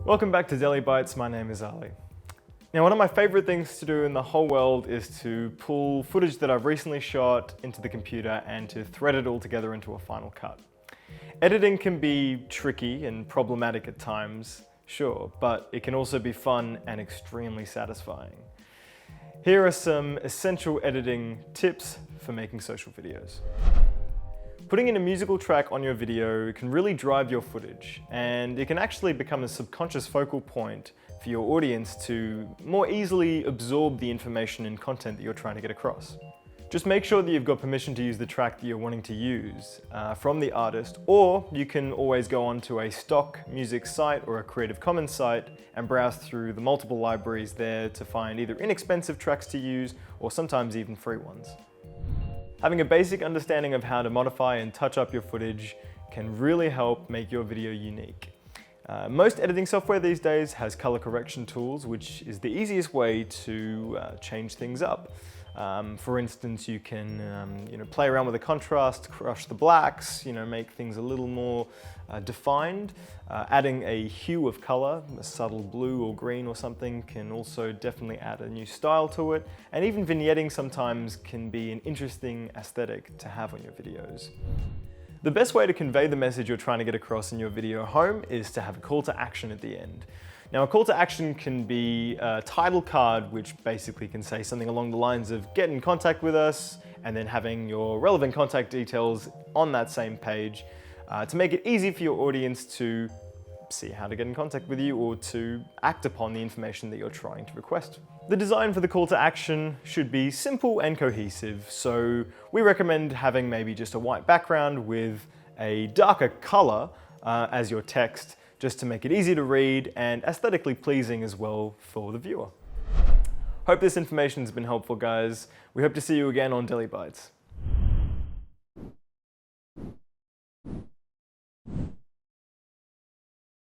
Welcome back to DeliBytes, my name is Ali. Now, one of my favorite things to do in the whole world is to pull footage that I've recently shot into the computer and to thread it all together into a final cut. Editing can be tricky and problematic at times, sure, but it can also be fun and extremely satisfying. Here are some essential editing tips for making social videos. Putting in a musical track on your video can really drive your footage, and it can actually become a subconscious focal point for your audience to more easily absorb the information and content that you're trying to get across. Just make sure that you've got permission to use the track that you're wanting to use from the artist, or you can always go onto a stock music site or a Creative Commons site and browse through the multiple libraries there to find either inexpensive tracks to use or sometimes even free ones. Having a basic understanding of how to modify and touch up your footage can really help make your video unique. Most editing software these days has color correction tools, which is the easiest way to change things up. For instance, you can play around with the contrast, crush the blacks, make things a little more defined. Adding a hue of color, a subtle blue or green or something, can also definitely add a new style to it. And even vignetting sometimes can be an interesting aesthetic to have on your videos. The best way to convey the message you're trying to get across in your video home is to have a call to action at the end. Now, a call to action can be a title card, which basically can say something along the lines of get in contact with us, and then having your relevant contact details on that same page to make it easy for your audience to see how to get in contact with you or to act upon the information that you're trying to request. The design for the call to action should be simple and cohesive, so we recommend having maybe just a white background with a darker color as your text, just to make it easy to read and aesthetically pleasing as well for the viewer. Hope this information has been helpful, guys. We hope to see you again on DeliBytes.